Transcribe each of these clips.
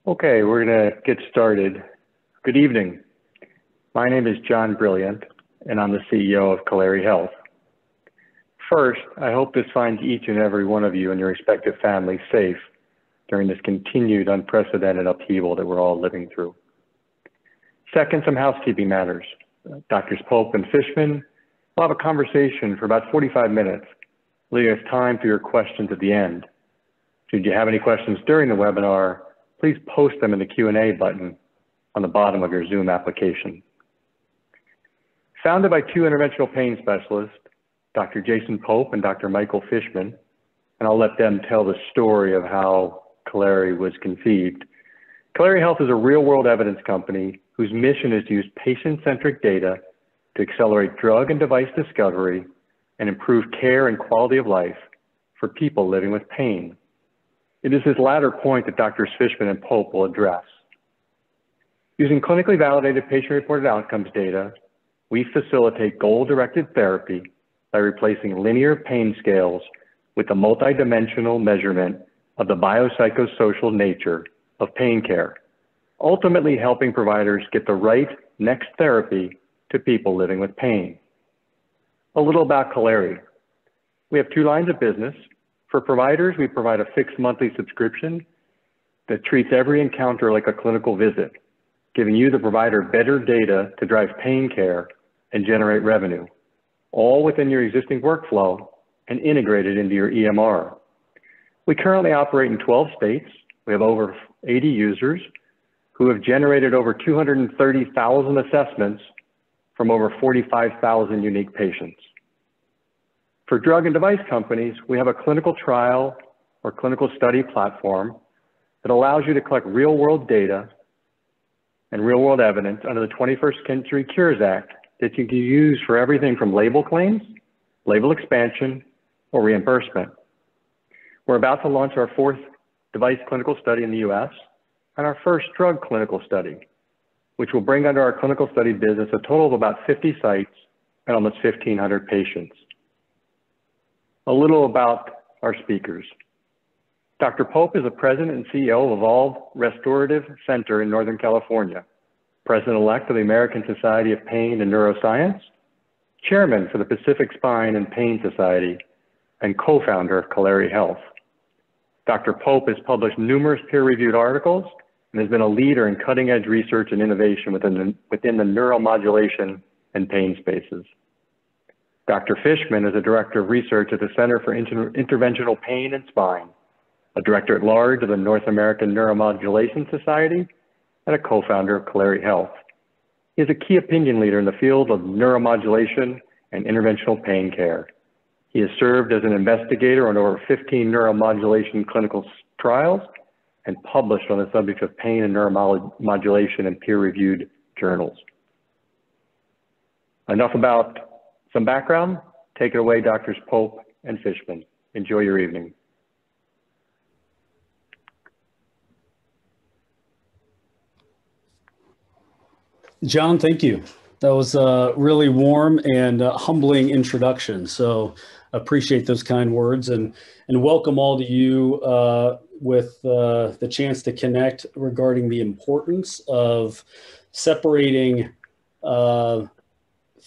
Okay, we're going to get started. Good evening. My name is John Brilliant, and I'm the CEO of Celéri Health. First, I hope this finds each and every one of you and your respective families safe during this continued unprecedented upheaval that we're all living through. Second, some housekeeping matters. Doctors Pope and Fishman will have a conversation for about 45 minutes, leaving us time for your questions at the end. Should you have any questions during the webinar, please post them in the Q&A button on the bottom of your Zoom application. Founded by two interventional pain specialists, Dr. Jason Pope and Dr. Michael Fishman, and I'll let them tell the story of how Celéri was conceived. Celéri Health is a real-world evidence company whose mission is to use patient-centric data to accelerate drug and device discovery and improve care and quality of life for people living with pain. It is this latter point that Drs. Fishman and Pope will address. Using clinically validated patient-reported outcomes data, we facilitate goal-directed therapy by replacing linear pain scales with the multidimensional measurement of the biopsychosocial nature of pain care, ultimately helping providers get the right next therapy to people living with pain. A little about Celéri. We have two lines of business. For providers, we provide a fixed monthly subscription that treats every encounter like a clinical visit, giving you, the provider, better data to drive pain care and generate revenue, all within your existing workflow and integrated into your EMR. We currently operate in 12 states. We have over 80 users who have generated over 230,000 assessments from over 45,000 unique patients. For drug and device companies, we have a clinical trial or clinical study platform that allows you to collect real-world data and real-world evidence under the 21st Century Cures Act that you can use for everything from label claims, label expansion, or reimbursement. We're about to launch our fourth device clinical study in the US and our first drug clinical study, which will bring under our clinical study business a total of about 50 sites and almost 1,500 patients. A little about our speakers. Dr. Pope is the president and CEO of Evolve Restorative Center in Northern California, president-elect of the American Society of Pain and Neuroscience, chairman for the Pacific Spine and Pain Society, and co-founder of Celéri Health. Dr. Pope has published numerous peer-reviewed articles and has been a leader in cutting-edge research and innovation within the neuromodulation and pain spaces. Dr. Fishman is a director of research at the Center for Interventional Pain and Spine, a director at large of the North American Neuromodulation Society, and a co-founder of Celéri Health. He is a key opinion leader in the field of neuromodulation and interventional pain care. He has served as an investigator on over 15 neuromodulation clinical trials and published on the subject of pain and neuromodulation in peer-reviewed journals. Enough about some background. Take it away, Drs. Pope and Fishman. Enjoy your evening. John, thank you. That was a really warm and humbling introduction. So appreciate those kind words and welcome all to you with the chance to connect regarding the importance of separating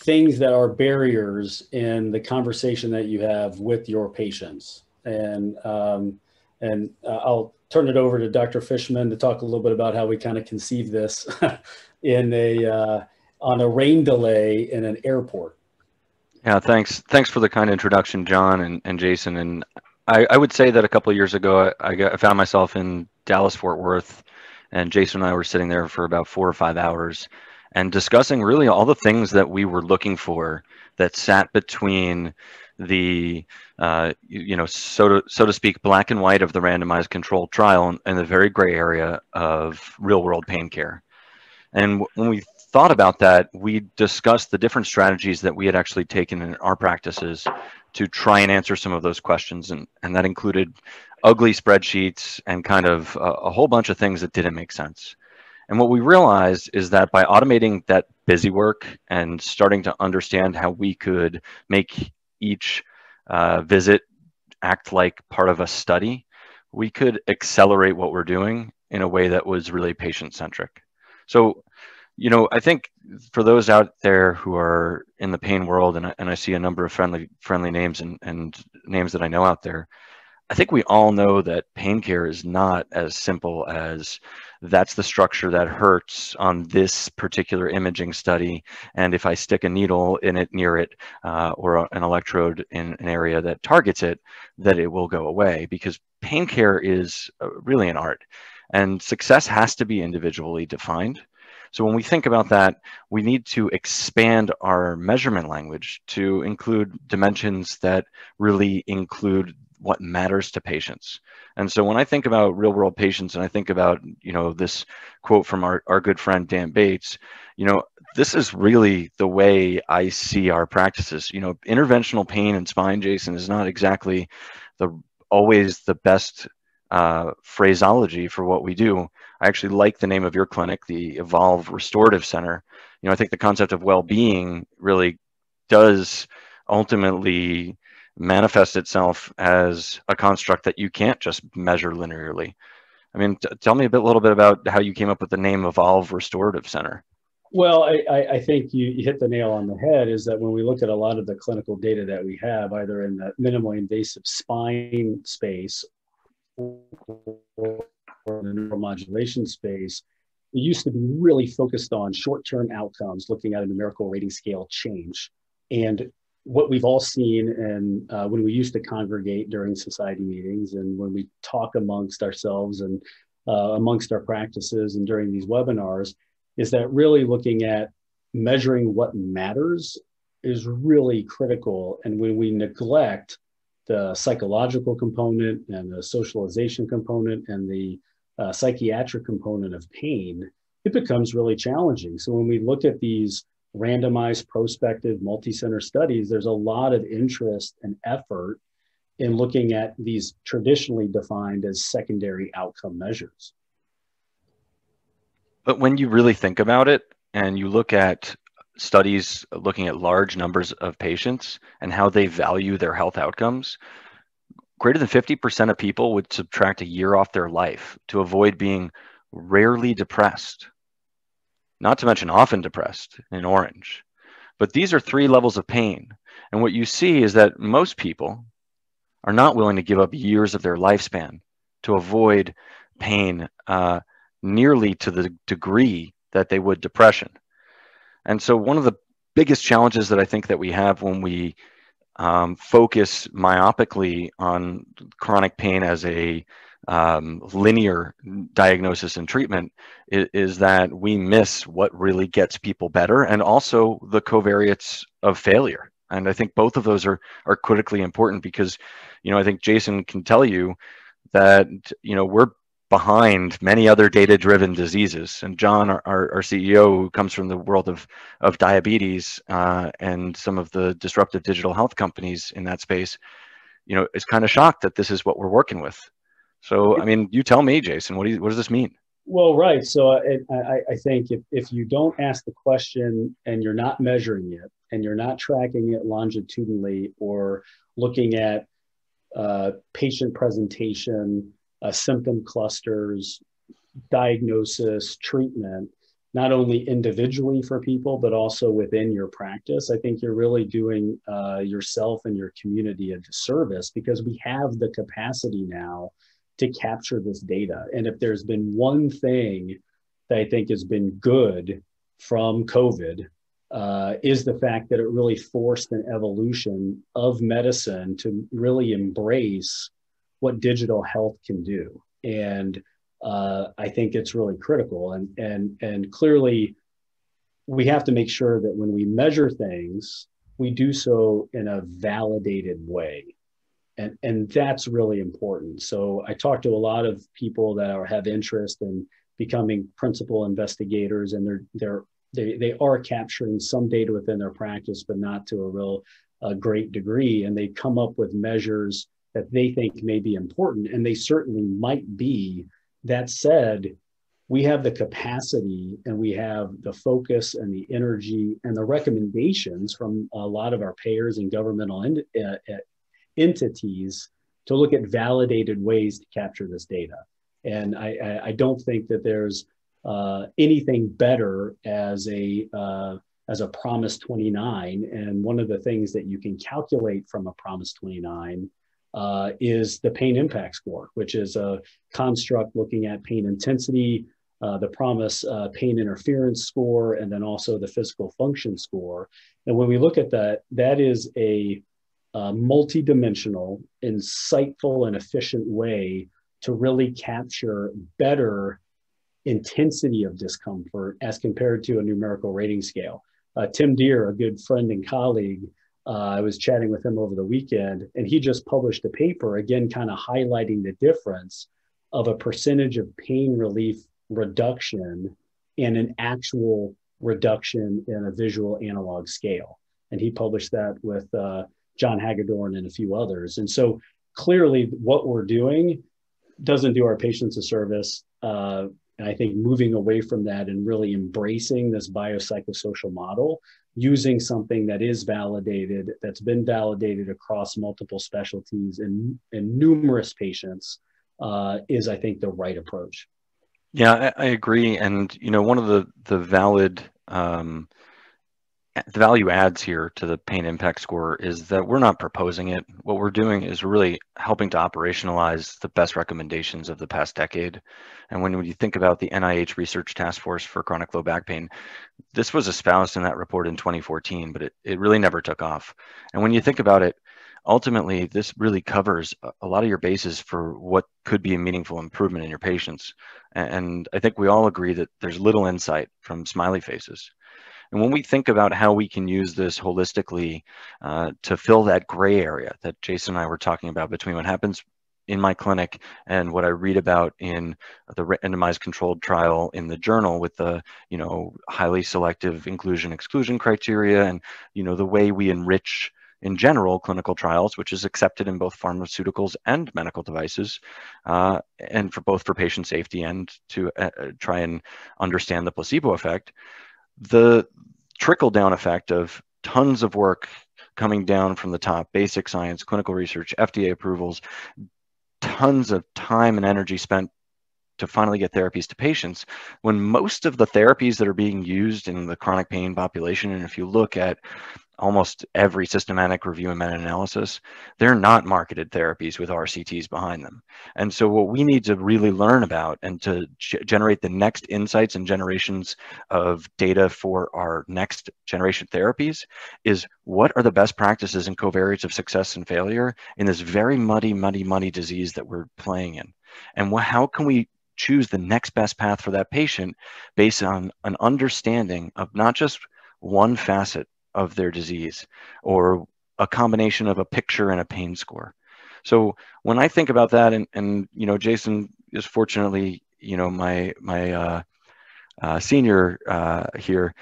things that are barriers in the conversation that you have with your patients. And I'll turn it over to Dr. Fishman to talk a little bit about how we kind of conceive this on a rain delay in an airport. Yeah, thanks for the kind introduction, John and Jason. And I would say that a couple of years ago, I found myself in Dallas, Fort Worth, and Jason and I were sitting there for about 4 or 5 hours and discussing really all the things that we were looking for that sat between the, so to speak, black and white of the randomized controlled trial and the very gray area of real world pain care. And when we thought about that, we discussed the different strategies that we had actually taken in our practices to try and answer some of those questions. And that included ugly spreadsheets and kind of a whole bunch of things that didn't make sense. And what we realized is that by automating that busy work and starting to understand how we could make each visit act like part of a study, we could accelerate what we're doing in a way that was really patient-centric. So, you know, I think for those out there who are in the pain world, and I see a number of friendly names and names that I know out there, I think we all know that pain care is not as simple as that's the structure that hurts on this particular imaging study, and if I stick a needle in it near it or an electrode in an area that targets it, that it will go away, because pain care is really an art, and success has to be individually defined. So when we think about that, we need to expand our measurement language to include dimensions that really include what matters to patients. And so when I think about real world patients, and I think about, you know, this quote from our good friend Dan Bates, you know, this is really the way I see our practices. You know, interventional pain and spine, Jason, is not exactly always the best phraseology for what we do. I actually like the name of your clinic, the Evolve Restorative Center. You know, I think the concept of well-being really does ultimately manifest itself as a construct that you can't just measure linearly. I mean, tell me a little bit about how you came up with the name Evolve Restorative Center. Well, I think you hit the nail on the head, is that when we look at a lot of the clinical data that we have, either in the minimally invasive spine space or the neuromodulation space, it used to be really focused on short-term outcomes, looking at a numerical rating scale change. And what we've all seen, and when we used to congregate during society meetings, and when we talk amongst ourselves and amongst our practices and during these webinars, is that really looking at measuring what matters is really critical. And when we neglect the psychological component and the socialization component and the psychiatric component of pain, it becomes really challenging. So when we look at these randomized, prospective, multi-center studies, there's a lot of interest and effort in looking at these traditionally defined as secondary outcome measures. But when you really think about it, and you look at studies looking at large numbers of patients and how they value their health outcomes, greater than 50% of people would subtract a year off their life to avoid being rarely depressed, not to mention often depressed in orange. But these are 3 levels of pain. And what you see is that most people are not willing to give up years of their lifespan to avoid pain nearly to the degree that they would depression. And so one of the biggest challenges that I think that we have when we focus myopically on chronic pain as a linear diagnosis and treatment is that we miss what really gets people better, and also the covariates of failure. And I think both of those are critically important, because, you know, I think Jason can tell you that, you know, we're behind many other data-driven diseases. And John, our CEO, who comes from the world of diabetes and some of the disruptive digital health companies in that space, you know, is kind of shocked that this is what we're working with. So, I mean, you tell me, Jason, what does this mean? Well, right. So I think if you don't ask the question and you're not measuring it and you're not tracking it longitudinally or looking at patient presentation, symptom clusters, diagnosis, treatment, not only individually for people, but also within your practice, I think you're really doing yourself and your community a disservice, because we have the capacity now to capture this data. And if there's been one thing that I think has been good from COVID, is the fact that it really forced an evolution of medicine to really embrace what digital health can do. And I think it's really critical. And clearly, we have to make sure that when we measure things, we do so in a validated way. And that's really important. So I talk to a lot of people that have interest in becoming principal investigators, and they are capturing some data within their practice, but not to a real great degree. And they come up with measures that they think may be important, and they certainly might be. That said, we have the capacity and we have the focus and the energy and the recommendations from a lot of our payers and governmental entities to look at validated ways to capture this data. And I don't think that there's anything better as a Promise 29. And one of the things that you can calculate from a Promise 29 is the pain impact score, which is a construct looking at pain intensity, the Promise pain interference score, and then also the physical function score. And when we look at that, that is a multidimensional, insightful, and efficient way to really capture better intensity of discomfort as compared to a numerical rating scale. Tim Deere, a good friend and colleague, I was chatting with him over the weekend, and he just published a paper, again, kind of highlighting the difference of a percentage of pain relief reduction and an actual reduction in a visual analog scale. And he published that with John Hagedorn and a few others. And so clearly what we're doing doesn't do our patients a service. And I think moving away from that and really embracing this biopsychosocial model, using something that is validated, that's been validated across multiple specialties and numerous patients, is, I think, the right approach. Yeah, I agree. And, one of the value adds here to the pain impact score is that we're not proposing it. What we're doing is really helping to operationalize the best recommendations of the past decade. And when you think about the NIH Research Task Force for Chronic Low Back Pain, this was espoused in that report in 2014, but it really never took off. And when you think about it, ultimately, this really covers a lot of your bases for what could be a meaningful improvement in your patients. And I think we all agree that there's little insight from smiley faces. And when we think about how we can use this holistically to fill that gray area that Jason and I were talking about between what happens in my clinic and what I read about in the randomized controlled trial in the journal with the, highly selective inclusion-exclusion criteria and, the way we enrich in general clinical trials, which is accepted in both pharmaceuticals and medical devices, and for patient safety and to try and understand the placebo effect. The trickle-down effect of tons of work coming down from the top, basic science, clinical research, FDA approvals, tons of time and energy spent to finally get therapies to patients, when most of the therapies that are being used in the chronic pain population, and if you look at almost every systematic review and meta-analysis, they're not marketed therapies with RCTs behind them. And so what we need to really learn about and to generate the next insights and generations of data for our next generation therapies is what are the best practices and covariates of success and failure in this very muddy disease that we're playing in. And how can we choose the next best path for that patient based on an understanding of not just one facet of their disease or a combination of a picture and a pain score. So when I think about that, and Jason is fortunately, my senior here,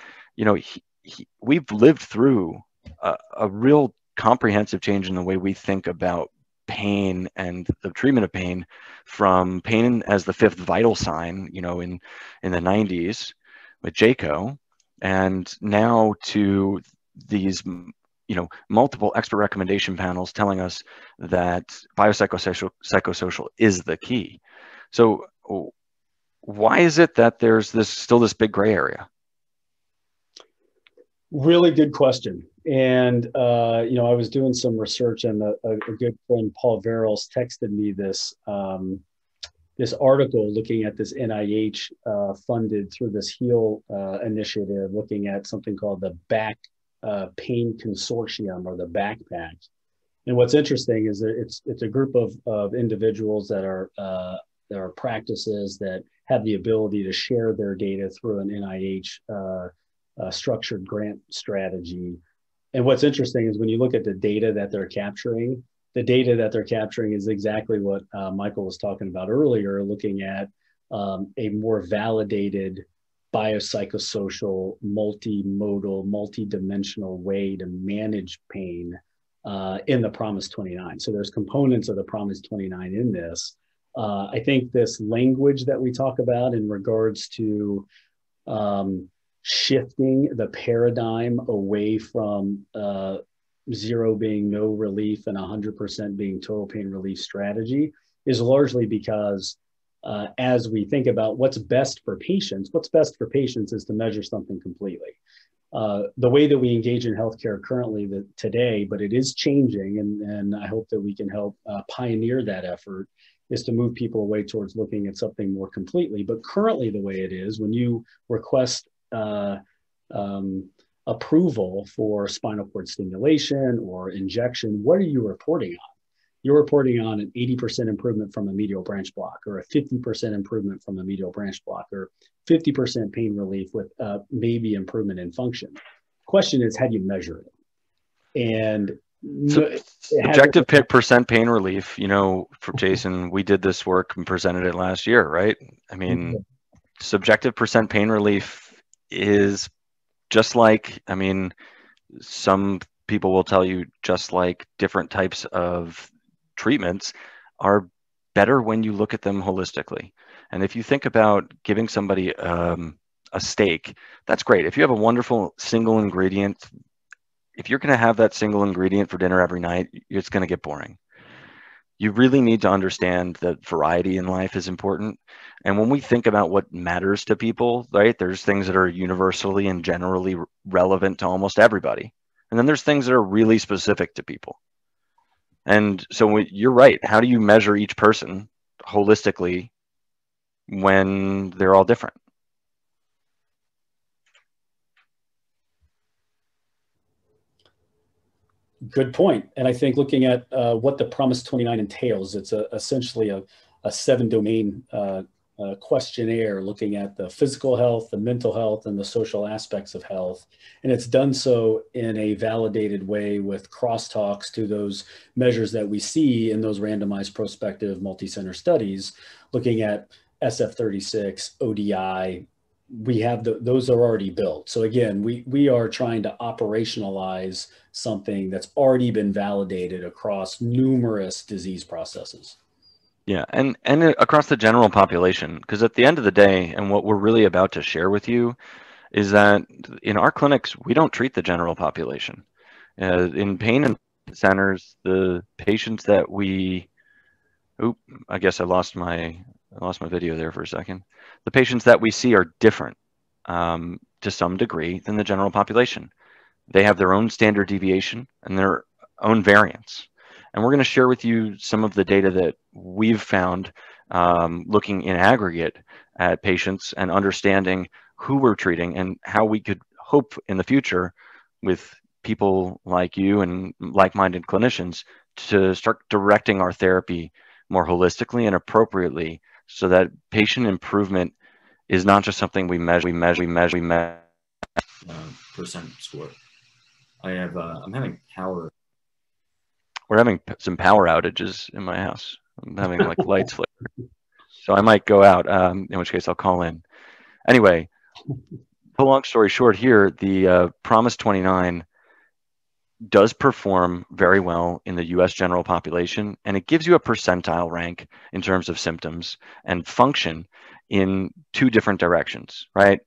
we've lived through a real comprehensive change in the way we think about pain and the treatment of pain, from pain as the fifth vital sign, in the 90s with JACO, and now to these, multiple expert recommendation panels telling us that biopsychosocial is the key. So why is it that there's still this big gray area? Really good question. And, I was doing some research, and a good friend, Paul Verrills, texted me this article looking at this NIH funded through this HEAL initiative, looking at something called the Back Pain Consortium, or the Backpack. And what's interesting is that it's a group of individuals that are practices that have the ability to share their data through an NIH structured grant strategy. And what's interesting is when you look at the data that they're capturing, is exactly what Michael was talking about earlier, looking at a more validated biopsychosocial, multimodal, multidimensional way to manage pain in the Promise 29. So there's components of the Promise 29 in this. I think this language that we talk about in regards to shifting the paradigm away from 0 being no relief and 100% being total pain relief strategy is largely because as we think about what's best for patients, is to measure something completely. The way that we engage in healthcare currently today, but it is changing, and I hope that we can help pioneer that effort, is to move people away towards looking at something more completely. But currently the way it is, when you request approval for spinal cord stimulation or injection, what are you reporting on? You're reporting on an 80% improvement from a medial branch block, or a 50% improvement from a medial branch block, or 50% pain relief with maybe improvement in function. Question is, how do you measure it? And subjective percent pain relief, you know, for Jason, we did this work and presented it last year, right? I mean, subjective percent pain relief is just like, I mean, some people will tell you, just like different types of treatments are better when you look at them holistically. And if you think about giving somebody a steak, that's great. If you have a wonderful single ingredient, if you're going to have that single ingredient for dinner every night, it's going to get boring. You really need to understand that variety in life is important. And when we think about what matters to people, right, there's things that are universally and generally relevant to almost everybody. And then there's things that are really specific to people. And so you're right. How do you measure each person holistically when they're all different? Good point. And I think looking at what the Promise 29 entails, it's essentially a 7-domain questionnaire looking at the physical health, the mental health, and the social aspects of health. And it's done so in a validated way with crosstalks to those measures that we see in those randomized prospective multi-center studies, looking at SF36, ODI. We have those are already built. So again, we are trying to operationalize something that's already been validated across numerous disease processes. Yeah, and across the general population, because at the end of the day, and what we're really about to share with you is that in our clinics, we don't treat the general population. In pain and centers, the patients that we, I guess I lost my video there for a second. The patients that we see are different to some degree than the general population. They have their own standard deviation and their own variance. And we're going to share with you some of the data that we've found looking in aggregate at patients and understanding who we're treating and how we could hope in the future with people like you and like-minded clinicians to start directing our therapy more holistically and appropriately so that patient improvement is not just something we measure. Percent score. I'm having power. We're having some power outages in my house. I'm having like lights flicker. So I might go out, in which case I'll call in. Anyway, the long story short here, the Promise 29 does perform very well in the US general population, and it gives you a percentile rank in terms of symptoms and function in two different directions, right?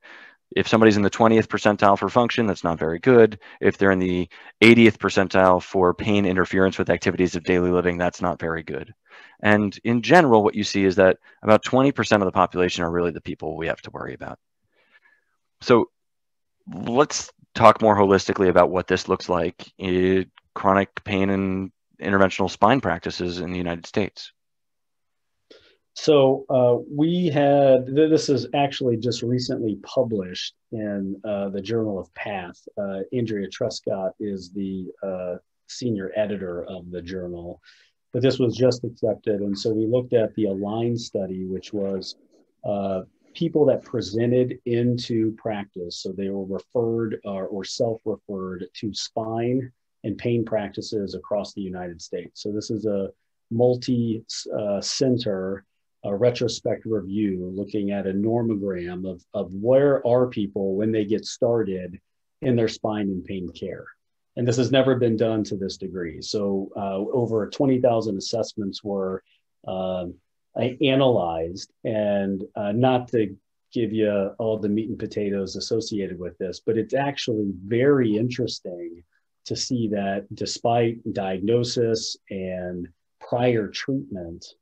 If somebody's in the 20th percentile for function, that's not very good. If they're in the 80th percentile for pain interference with activities of daily living, that's not very good. And in general, what you see is that about 20% of the population are really the people we have to worry about. So let's talk more holistically about what this looks like in chronic pain and interventional spine practices in the United States. So this is actually just recently published in the Journal of PATH. Andrea Truscott is the senior editor of the journal, but this was just accepted. And so we looked at the ALIGN study, which was people that presented into practice. So they were referred or self-referred to spine and pain practices across the United States. So this is a multi-center a retrospective review looking at a normogram of where are people when they get started in their spine and pain care. And this has never been done to this degree. So over 20,000 assessments were analyzed, and not to give you all the meat and potatoes associated with this, but it's actually very interesting to see that despite diagnosis and prior treatment,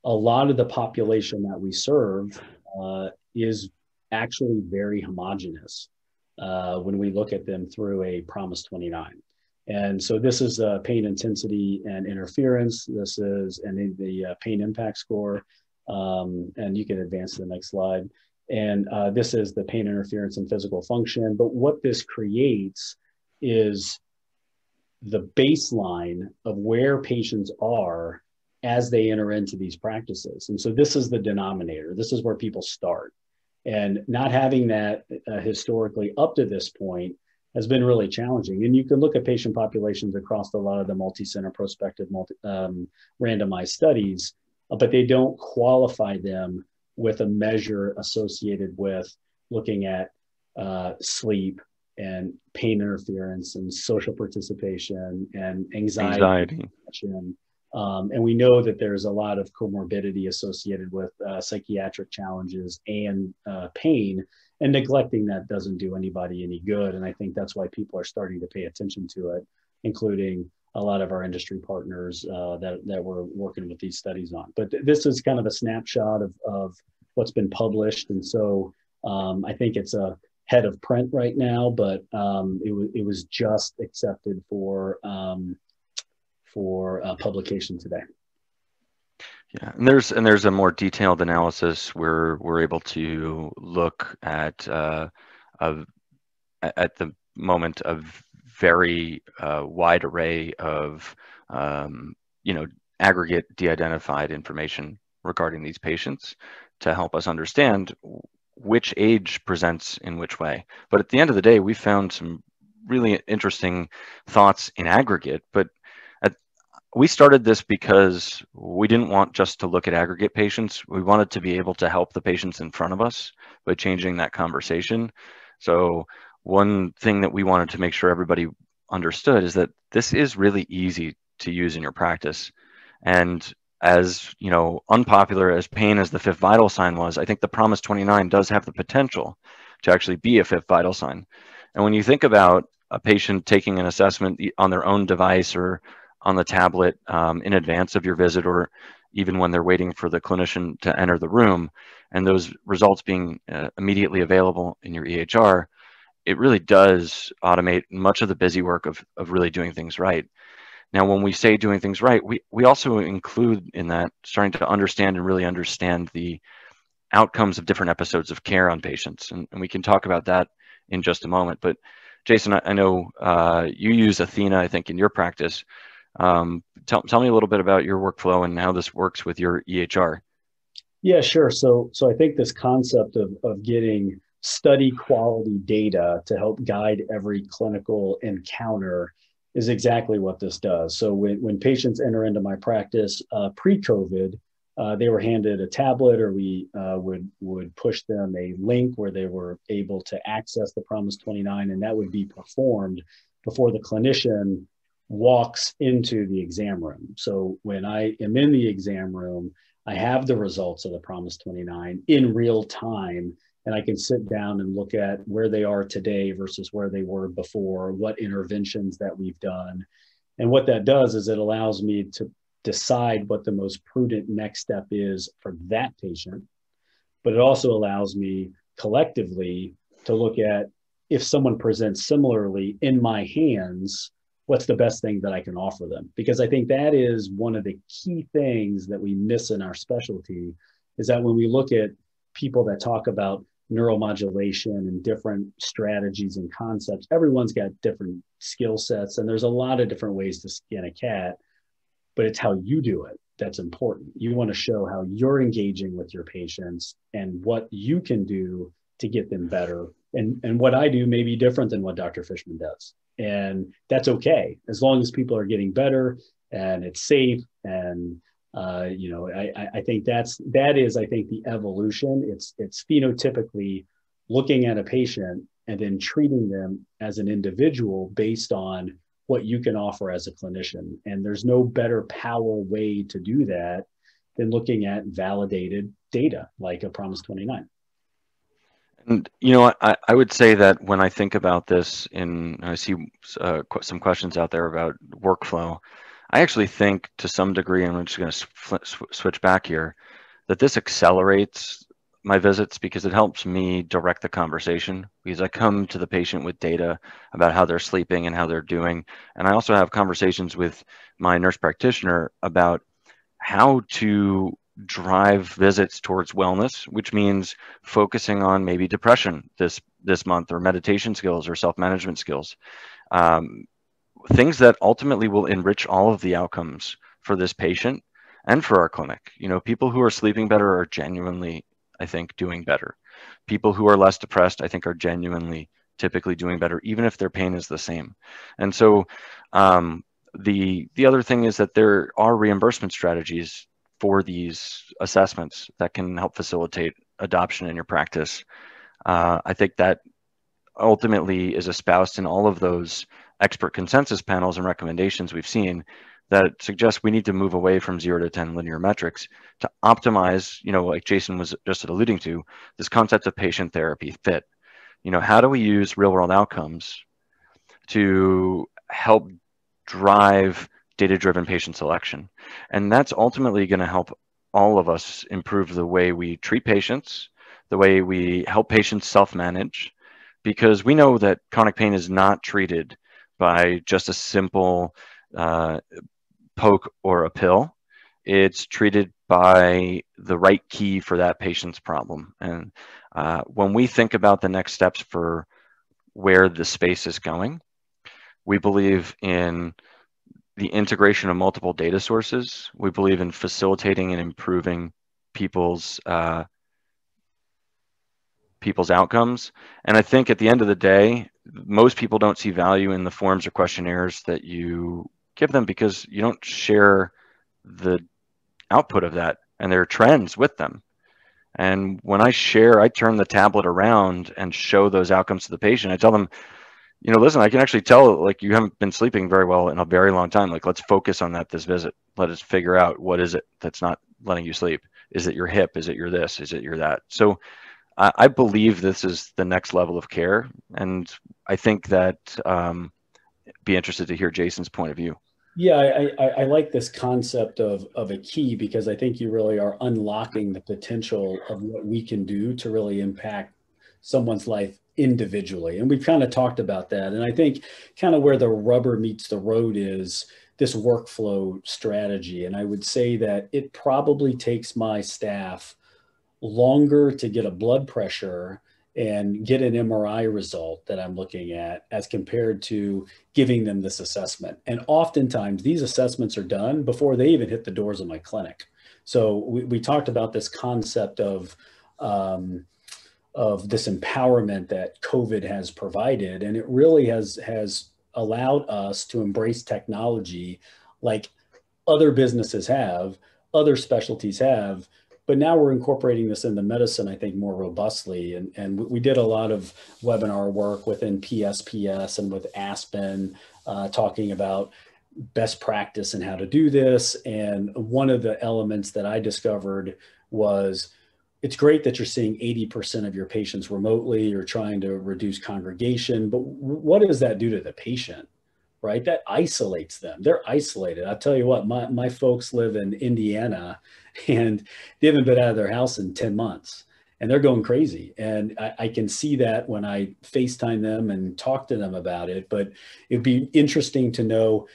a lot of the population that we serve is actually very homogenous when we look at them through a Promise 29. And so this is pain intensity and interference. This is the pain impact score. And you can advance to the next slide. And this is the pain interference and physical function. But what this creates is the baseline of where patients are as they enter into these practices. And so this is the denominator. This is where people start. And not having that historically up to this point has been really challenging. And you can look at patient populations across a lot of the multi-center prospective randomized studies, but they don't qualify them with a measure associated with looking at sleep and pain interference and social participation and anxiety. And we know that there's a lot of comorbidity associated with psychiatric challenges and pain, and neglecting that doesn't do anybody any good. And I think that's why people are starting to pay attention to it, including a lot of our industry partners that we're working with these studies on. But this is kind of a snapshot of what's been published. And so I think it's a head of print right now, but it was just accepted for publication today. Yeah, and there's a more detailed analysis where we're able to look at the moment of very wide array of aggregate de-identified information regarding these patients to help us understand which age presents in which way. But at the end of the day, we found some really interesting thoughts in aggregate, but we started this because we didn't want just to look at aggregate patients. We wanted to be able to help the patients in front of us by changing that conversation. So one thing that we wanted to make sure everybody understood is that this is really easy to use in your practice. And as unpopular as pain as the fifth vital sign was, I think the Promise 29 does have the potential to actually be a fifth vital sign. And when you think about a patient taking an assessment on their own device or on the tablet in advance of your visit, or even when they're waiting for the clinician to enter the room, and those results being immediately available in your EHR, it really does automate much of the busy work of really doing things right. Now, when we say doing things right, we also include in that starting to understand and really understand the outcomes of different episodes of care on patients. And we can talk about that in just a moment. But Jason, I know you use Athena, I think, in your practice. Tell me a little bit about your workflow and how this works with your EHR. Yeah, sure. So I think this concept of getting study quality data to help guide every clinical encounter is exactly what this does. So when patients enter into my practice pre-COVID, they were handed a tablet, or we would push them a link where they were able to access the Promise 29, and that would be performed before the clinician walks into the exam room. So when I am in the exam room, I have the results of the Promise 29 in real time, and I can sit down and look at where they are today versus where they were before, what interventions that we've done. And what that does is it allows me to decide what the most prudent next step is for that patient, but it also allows me collectively to look at, if someone presents similarly in my hands, what's the best thing that I can offer them? Because I think that is one of the key things that we miss in our specialty, is that when we look at people that talk about neuromodulation and different strategies and concepts, everyone's got different skill sets, and there's a lot of different ways to skin a cat, but it's how you do it that's important. You want to show how you're engaging with your patients and what you can do to get them better. And what I do may be different than what Dr. Fishman does. And that's okay, as long as people are getting better and it's safe. And I think that is the evolution. It's phenotypically looking at a patient and then treating them as an individual based on what you can offer as a clinician. And there's no better power way to do that than looking at validated data like a Promise 29. And I would say that when I think about this, I see some questions out there about workflow. I actually think to some degree, and I'm just going to switch back here, that this accelerates my visits because it helps me direct the conversation, because I come to the patient with data about how they're sleeping and how they're doing. And I also have conversations with my nurse practitioner about how to drive visits towards wellness, which means focusing on maybe depression this month, or meditation skills, or self-management skills. Things that ultimately will enrich all of the outcomes for this patient and for our clinic. You know, people who are sleeping better are genuinely, I think, doing better. People who are less depressed, I think, are genuinely typically doing better, even if their pain is the same. And so the other thing is that there are reimbursement strategies for these assessments that can help facilitate adoption in your practice. I think that ultimately is espoused in all of those expert consensus panels and recommendations we've seen that suggest we need to move away from 0 to 10 linear metrics to optimize, you know, like Jason was just alluding to, this concept of patient therapy fit. You know, how do we use real world outcomes to help drive data-driven patient selection? And that's ultimately going to help all of us improve the way we treat patients, the way we help patients self-manage, because we know that chronic pain is not treated by just a simple poke or a pill. It's treated by the right key for that patient's problem. And when we think about the next steps for where the space is going, we believe in the integration of multiple data sources. We believe in facilitating and improving people's outcomes. And I think at the end of the day, most people don't see value in the forms or questionnaires that you give them because you don't share the output of that and their trends with them. And when I share, I turn the tablet around and show those outcomes to the patient. I tell them, you know, listen, I can actually tell, like, you haven't been sleeping very well in a very long time. Like, let's focus on that this visit. Let us figure out what is it that's not letting you sleep. Is it your hip? Is it your this? Is it your that? So I believe this is the next level of care. And I think that be interested to hear Jason's point of view. Yeah, I like this concept of a key, because I think you really are unlocking the potential of what we can do to really impact someone's life individually. And we've kind of talked about that. And I think kind of where the rubber meets the road is this workflow strategy. And I would say that it probably takes my staff longer to get a blood pressure and get an MRI result that I'm looking at as compared to giving them this assessment. And oftentimes these assessments are done before they even hit the doors of my clinic. So we talked about this concept of this empowerment that COVID has provided, and it really has allowed us to embrace technology like other businesses have, other specialties have. But now we're incorporating this into medicine, I think, more robustly. And we did a lot of webinar work within PSPS and with Aspen, talking about best practice and how to do this. And one of the elements that I discovered was, it's great that you're seeing 80% of your patients remotely, or trying to reduce congregation, but what does that do to the patient? Right? That isolates them. They're isolated. I'll tell you what, my folks live in Indiana, and they haven't been out of their house in 10 months, and they're going crazy. And I can see that when I FaceTime them and talk to them about it. But it'd be interesting to know,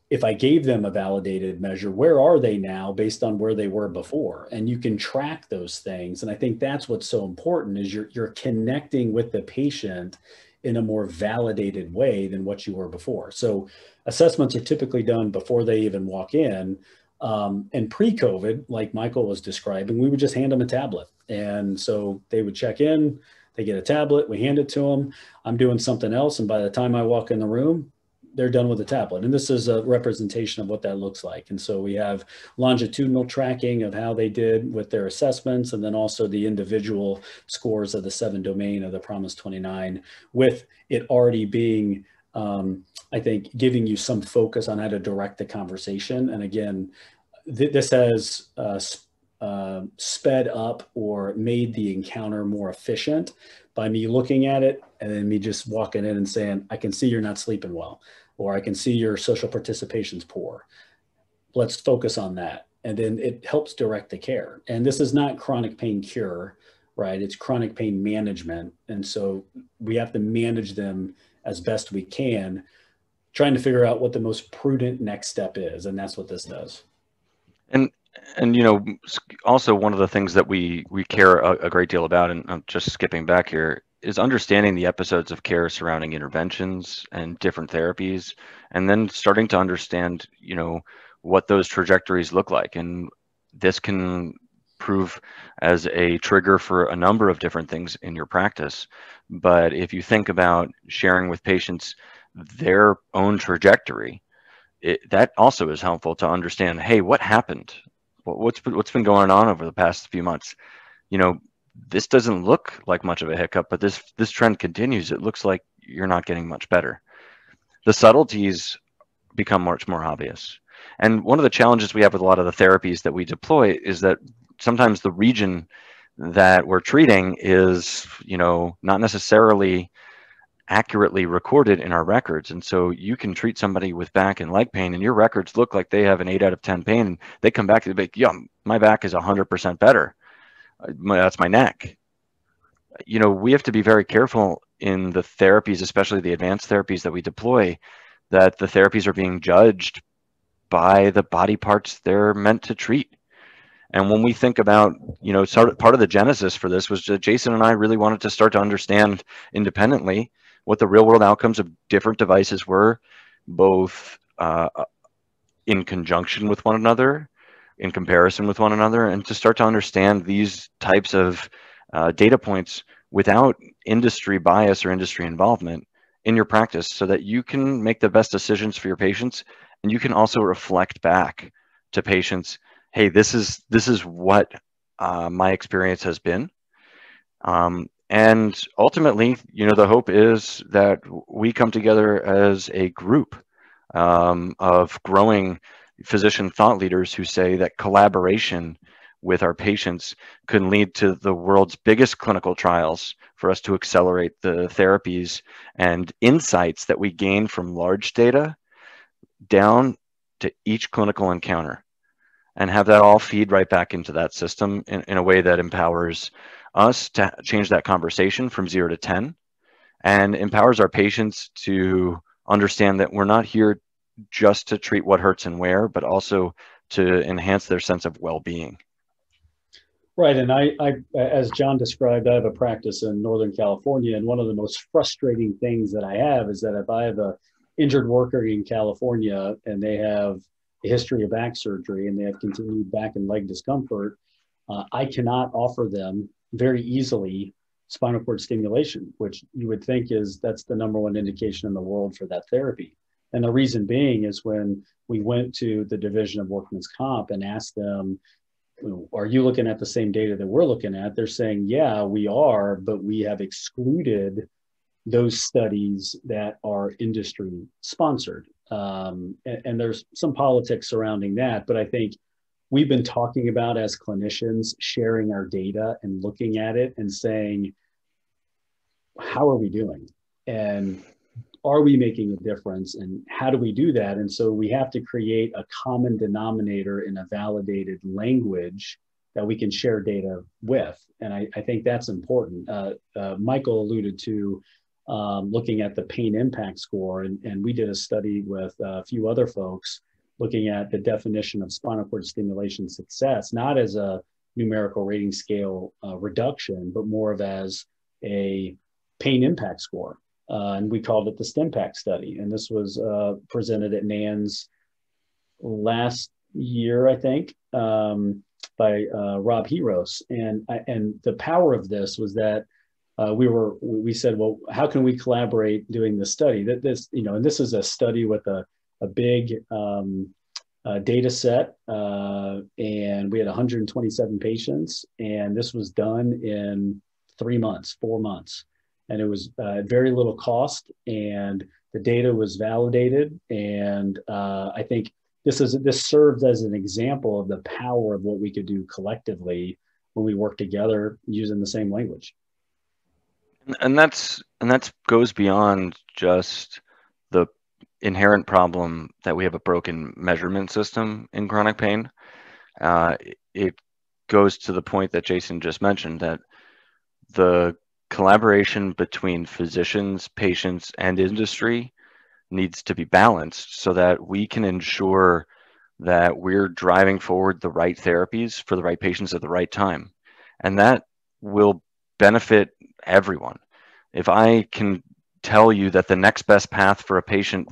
if I gave them a validated measure, where are they now based on where they were before? And you can track those things. And I think that's what's so important, is you're connecting with the patient in a more validated way than what you were before. So assessments are typically done before they even walk in. And pre-COVID, like Michael was describing, we would just hand them a tablet. And so they would check in, they get a tablet, we hand it to them. I'm doing something else, and by the time I walk in the room, they're done with the tablet. And this is a representation of what that looks like. And so we have longitudinal tracking of how they did with their assessments, and then also the individual scores of the 7 domain of the Promise 29, with it already being, I think, giving you some focus on how to direct the conversation. And again, this has sped up or made the encounter more efficient by me looking at it and then me just walking in and saying, I can see you're not sleeping well, or I can see your social participation's poor. let's focus on that. And then it helps direct the care. And this is not chronic pain cure, right? It's chronic pain management. And so we have to manage them as best we can, trying to figure out what the most prudent next step is. And that's what this does. And you know, also one of the things that we care a great deal about, and I'm just skipping back here, is understanding the episodes of care surrounding interventions and different therapies, and then starting to understand, you know, what those trajectories look like. And this can prove as a trigger for a number of different things in your practice. But if you think about sharing with patients their own trajectory, that also is helpful to understand, hey, what happened? What's been going on over the past few months? You know, this doesn't look like much of a hiccup, but this trend continues. It looks like you're not getting much better. The subtleties become much more obvious. And one of the challenges we have with a lot of the therapies that we deploy is that sometimes the region that we're treating is, you know, not necessarily accurately recorded in our records. And so you can treat somebody with back and leg pain and your records look like they have an 8 out of 10 pain. And they come back to the yeah, my back is 100% better. That's my neck. You know, we have to be very careful in the therapies, especially the advanced therapies that we deploy, that the therapies are being judged by the body parts they're meant to treat. And when we think about, you know, part of the genesis for this was that Jason and I really wanted to start to understand independently what the real world outcomes of different devices were, both in conjunction with one another, in comparison with one another, and to start to understand these types of data points without industry bias or industry involvement in your practice, so that you can make the best decisions for your patients, and you can also reflect back to patients, hey, this is what my experience has been. And ultimately, you know, the hope is that we come together as a group of growing physician thought leaders who say that collaboration with our patients can lead to the world's biggest clinical trials for us to accelerate the therapies and insights that we gain from large data down to each clinical encounter, and have that all feed right back into that system in a way that empowers us to change that conversation from 0 to 10, and empowers our patients to understand that we're not here just to treat what hurts and where, but also to enhance their sense of well-being. Right. And I, as John described, I have a practice in Northern California. And one of the most frustrating things that I have is that if I have a injured worker in California and they have a history of back surgery and they have continued back and leg discomfort, I cannot offer them very easily spinal cord stimulation, which you would think that's the #1 indication in the world for that therapy. And the reason being is when we went to the Division of Workmen's Comp and asked them, are you looking at the same data that we're looking at? They're saying, yeah, we are, but we have excluded those studies that are industry sponsored. And there's some politics surrounding that, but I think we've been talking about, as clinicians, sharing our data and looking at it and saying, how are we doing? And are we making a difference? And how do we do that? And so we have to create a common denominator in a validated language that we can share data with. And I think that's important. Michael alluded to looking at the pain impact score. And we did a study with a few other folks looking at the definition of spinal cord stimulation success, not as a numerical rating scale reduction, but more of as a pain impact score. And we called it the STEMPAC study. And this was presented at NANS last year, I think, by Rob Heros. And the power of this was that we said, well, how can we collaborate doing this study? And this is a study with a big data set, and we had 127 patients, and this was done in 4 months. And it was very little cost, and the data was validated. And I think this serves as an example of the power of what we could do collectively when we work together using the same language. And that goes beyond just the inherent problem that we have a broken measurement system in chronic pain. It goes to the point that Jason just mentioned, that the collaboration between physicians, patients, and industry needs to be balanced so that we can ensure that we're driving forward the right therapies for the right patients at the right time. And that will benefit everyone. If I can tell you that the next best path for a patient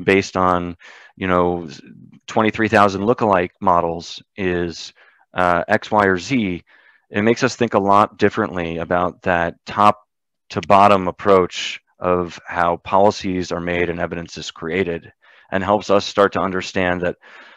based on, 23,000 lookalike models is X, Y, or Z, it makes us think a lot differently about that top to bottom approach of how policies are made and evidence is created, and helps us start to understand that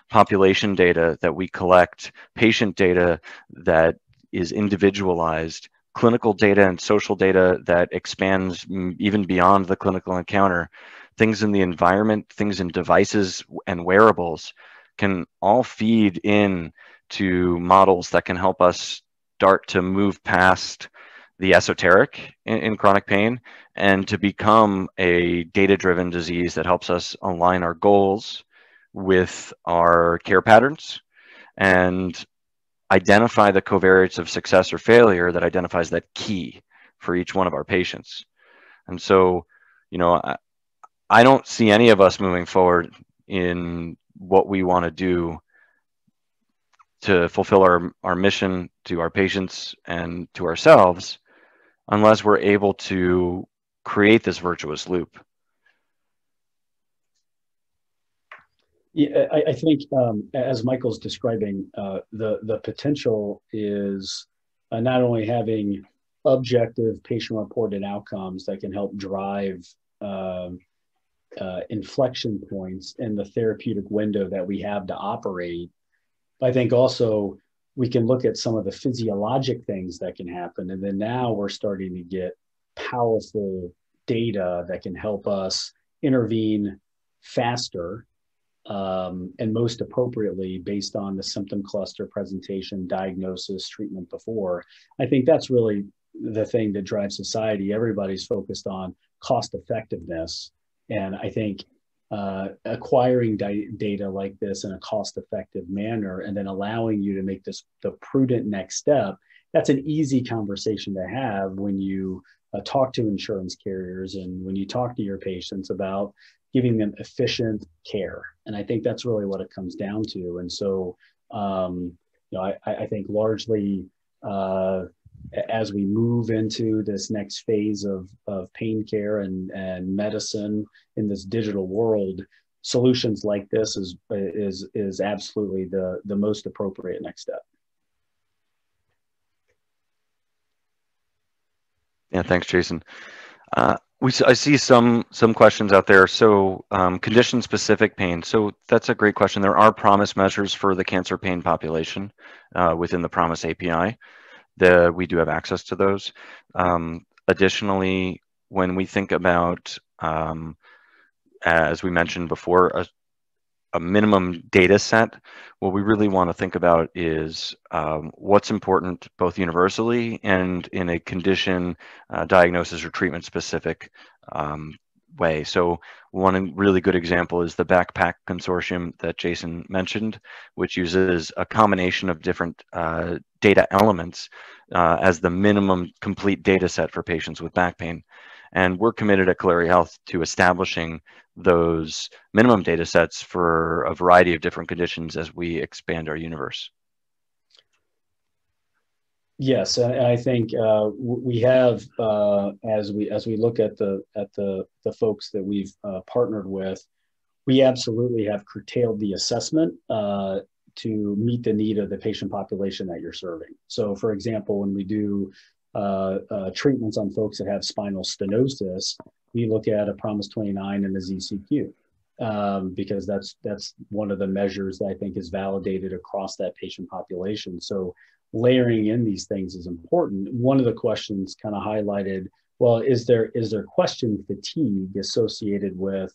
population data that we collect, patient data that is individualized, clinical data and social data that expands even beyond the clinical encounter, things in the environment, things in devices and wearables can all feed in to models that can help us start to move past the esoteric in chronic pain and to become a data-driven disease that helps us align our goals with our care patterns and identify the covariates of success or failure that identifies that key for each one of our patients. And so, I don't see any of us moving forward in what we want to do to fulfill our mission to our patients and to ourselves unless we're able to create this virtuous loop. Yeah, I think as Michael's describing, the potential is not only having objective patient-reported outcomes that can help drive inflection points in the therapeutic window that we have to operate. I think also we can look at some of the physiologic things that can happen. And then now we're starting to get powerful data that can help us intervene faster and most appropriately based on the symptom cluster presentation, diagnosis, treatment before. I think that's really the thing that drives society. Everybody's focused on cost effectiveness. And I think acquiring data like this in a cost-effective manner and then allowing you to make this the prudent next step, that's an easy conversation to have when you talk to insurance carriers and when you talk to your patients about giving them efficient care. And I think that's really what it comes down to. And so, I think largely as we move into this next phase of pain care and medicine in this digital world, solutions like this is absolutely the most appropriate next step. Yeah, thanks, Jason. I see some questions out there. So condition-specific pain. So that's a great question. There are PROMIS measures for the cancer pain population within the PROMIS API. We do have access to those. Additionally, when we think about, as we mentioned before, a minimum data set, what we really want to think about is what's important both universally and in a condition diagnosis or treatment specific way. So one really good example is the Backpack Consortium that Jason mentioned, which uses a combination of different data elements as the minimum complete data set for patients with back pain. And we're committed at Celéri Health to establishing those minimum data sets for a variety of different conditions as we expand our universe. Yes, I think we have as we look at the folks that we've partnered with, we absolutely have curtailed the assessment to meet the need of the patient population that you're serving. So, for example, when we do treatments on folks that have spinal stenosis, we look at a PROMIS 29 and a ZCQ because that's one of the measures that I think is validated across that patient population. So layering in these things is important. One of the questions kind of highlighted, well, is there question fatigue associated with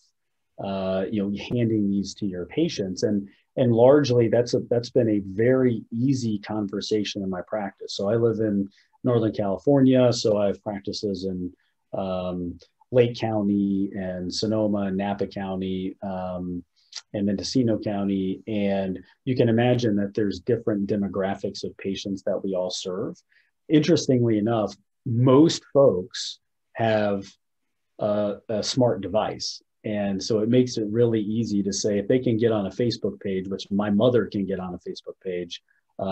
handing these to your patients? And largely that's been a very easy conversation in my practice. So I live in Northern California, so I have practices in Lake County and Sonoma and Napa County, and Mendocino County. And you can imagine that there's different demographics of patients that we all serve. Interestingly enough, most folks have a smart device. And so it makes it really easy to say, if they can get on a Facebook page, which my mother can get on a Facebook page,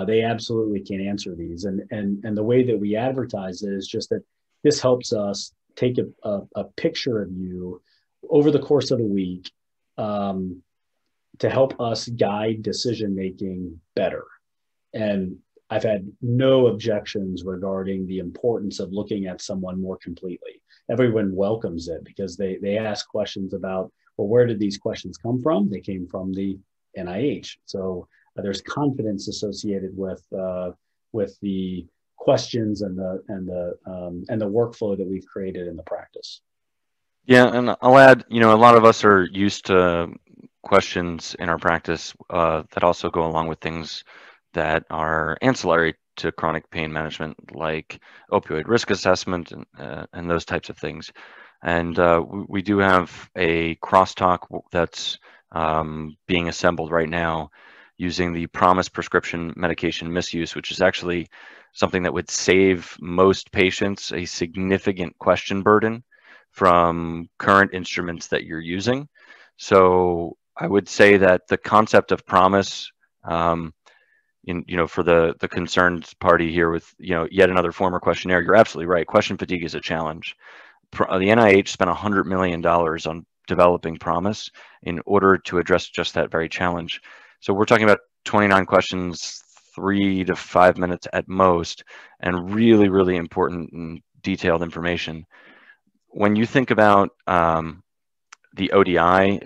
they absolutely can answer these. And the way that we advertise it is just that this helps us take a picture of you over the course of the week, to help us guide decision making better. And I've had no objections regarding the importance of looking at someone more completely. Everyone welcomes it because they ask questions about, well, where did these questions come from? They came from the NIH. So there's confidence associated with the questions and the workflow that we've created in the practice. Yeah, and I'll add, a lot of us are used to questions in our practice that also go along with things that are ancillary to chronic pain management, like opioid risk assessment and those types of things. And we do have a crosstalk that's being assembled right now using the PROMIS prescription medication misuse, which is actually something that would save most patients a significant question burden from current instruments that you're using. So I would say that the concept of PROMIS, for the concerned party here with, yet another former questionnaire, you're absolutely right. Question fatigue is a challenge. The NIH spent $100 million on developing PROMIS in order to address just that very challenge. So we're talking about 29 questions, 3 to 5 minutes at most, and really, really important and detailed information. When you think about the ODI,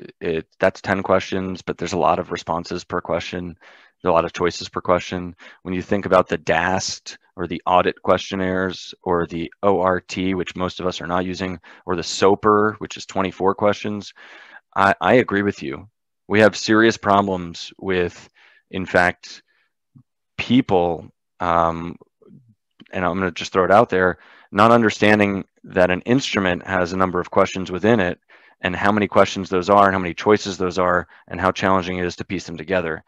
that's 10 questions, but there's a lot of responses per question. There's a lot of choices per question. When you think about the DAST or the audit questionnaires or the ORT, which most of us are not using, or the SOPR, which is 24 questions, I agree with you. We have serious problems with, in fact, people, and I'm going to just throw it out there, not understanding that an instrument has a number of questions within it, and how many questions those are, and how many choices those are, and how challenging it is to piece them together.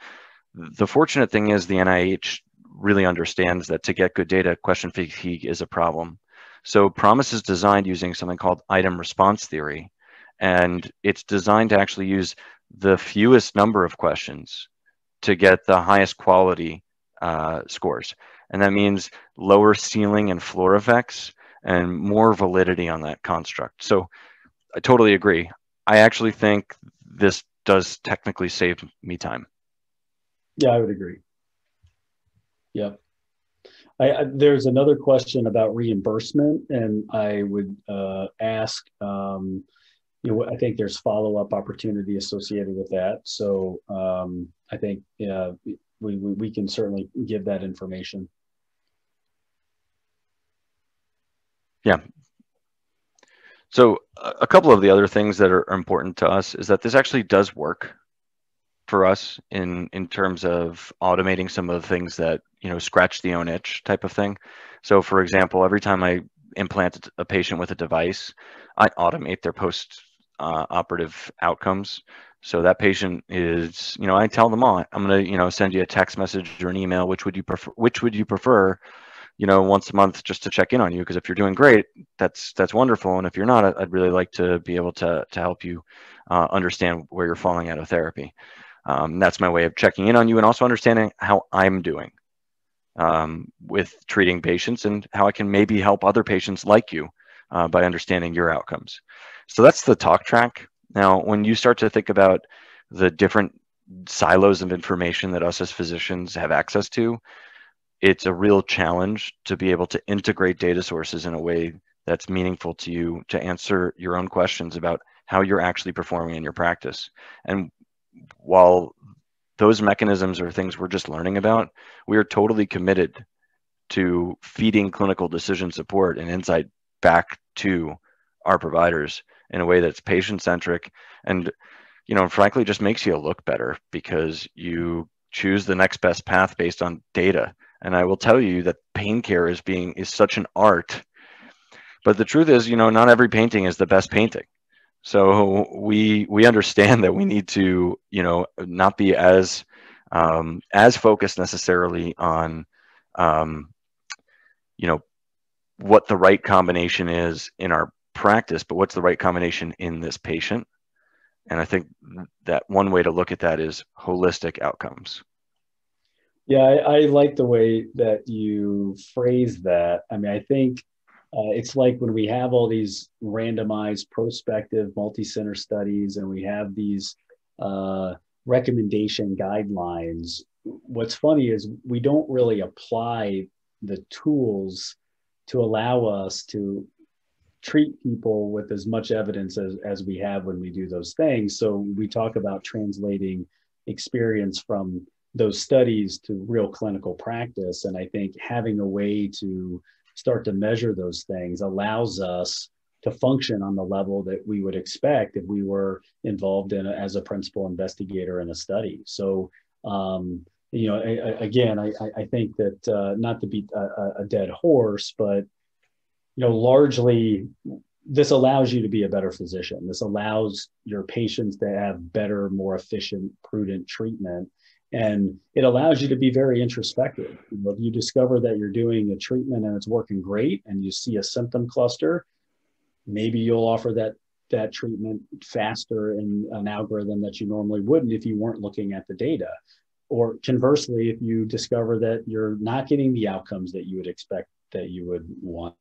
The fortunate thing is the NIH really understands that to get good data, question fatigue is a problem. So PROMIS is designed using something called item response theory, and it's designed to actually use the fewest number of questions to get the highest quality scores. And that means lower ceiling and floor effects and more validity on that construct. So I totally agree. I actually think this does technically save me time. Yeah, I would agree. Yep. There's another question about reimbursement, and I would ask, I think there's follow-up opportunity associated with that. So I think we can certainly give that information. Yeah. So a couple of the other things that are important to us is that this actually does work for us in terms of automating some of the things that, scratch the own itch type of thing. So for example, every time I implant a patient with a device, I automate their post-operative outcomes. So that patient is, I tell them all, I'm going to, send you a text message or an email. Which would you prefer? Once a month, just to check in on you, because if you're doing great, that's wonderful, and if you're not, I'd really like to be able to help you understand where you're falling out of therapy. That's my way of checking in on you and also understanding how I'm doing with treating patients and how I can maybe help other patients like you by understanding your outcomes. So that's the talk track. Now, when you start to think about the different silos of information that us as physicians have access to, it's a real challenge to be able to integrate data sources in a way that's meaningful to you to answer your own questions about how you're actually performing in your practice. And while those mechanisms are things we're just learning about, we are totally committed to feeding clinical decision support and insight back to our providers in a way that's patient-centric and, frankly, just makes you look better because you choose the next best path based on data. And I will tell you that pain care is such an art, But the truth is, not every painting is the best painting. So we understand that we need to, not be as focused necessarily on, what the right combination is in our practice, but what's the right combination in this patient. And I think that one way to look at that is holistic outcomes. Yeah, I like the way that you phrase that. I mean, I think it's like when we have all these randomized prospective multi-center studies and we have these recommendation guidelines. What's funny is we don't really apply the tools to allow us to treat people with as much evidence as we have when we do those things. So we talk about translating experience from those studies to real clinical practice. And I think having a way to start to measure those things allows us to function on the level that we would expect if we were involved in as a principal investigator in a study. So, again, I think that not to beat a dead horse, but largely this allows you to be a better physician. This allows your patients to have better, more efficient, prudent treatment. And it allows you to be very introspective. If you discover that you're doing a treatment and it's working great and you see a symptom cluster, maybe you'll offer that treatment faster in an algorithm that you normally wouldn't if you weren't looking at the data. Or conversely, if you discover that you're not getting the outcomes that you would expect that you would want,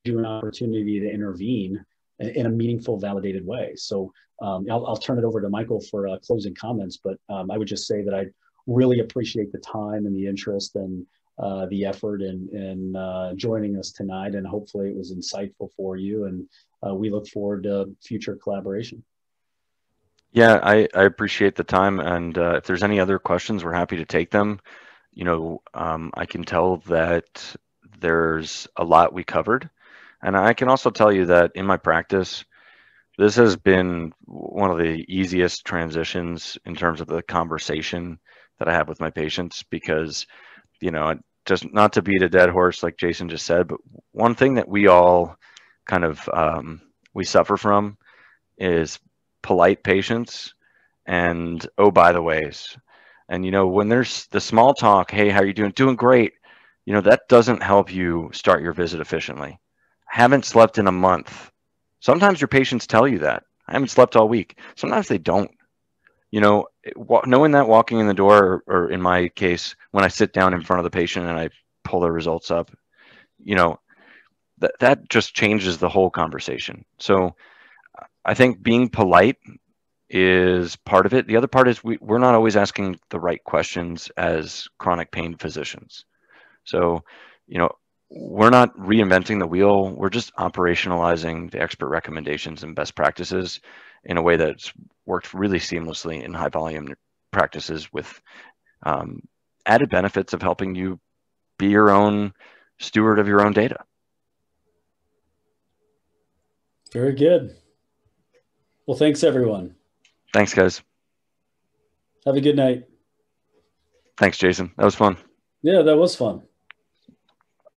do an opportunity to intervene in a meaningful, validated way. So I'll turn it over to Michael for closing comments, but I would just say that I really appreciate the time and the interest and the effort in joining us tonight, and hopefully it was insightful for you, and we look forward to future collaboration. Yeah, I appreciate the time, and if there's any other questions, we're happy to take them. I can tell that there's a lot we covered, and I can also tell you that in my practice, this has been one of the easiest transitions in terms of the conversation that I have with my patients, because, just not to beat a dead horse, like Jason just said, but one thing that we all kind of, we suffer from is polite patients and, oh, by the ways. And, when there's the small talk, hey, how are you doing? Doing great. That doesn't help you start your visit efficiently. Haven't slept in a month. Sometimes your patients tell you that. I haven't slept all week. Sometimes they don't. Knowing that walking in the door, or in my case, when I sit down in front of the patient and I pull their results up, that just changes the whole conversation. So I think being polite is part of it. The other part is we're not always asking the right questions as chronic pain physicians. So, we're not reinventing the wheel. We're just operationalizing the expert recommendations and best practices in a way that's worked really seamlessly in high volume practices, with added benefits of helping you be your own steward of your own data. Very good. Well, thanks, everyone. Thanks, guys. Have a good night. Thanks, Jason. That was fun. Yeah, that was fun.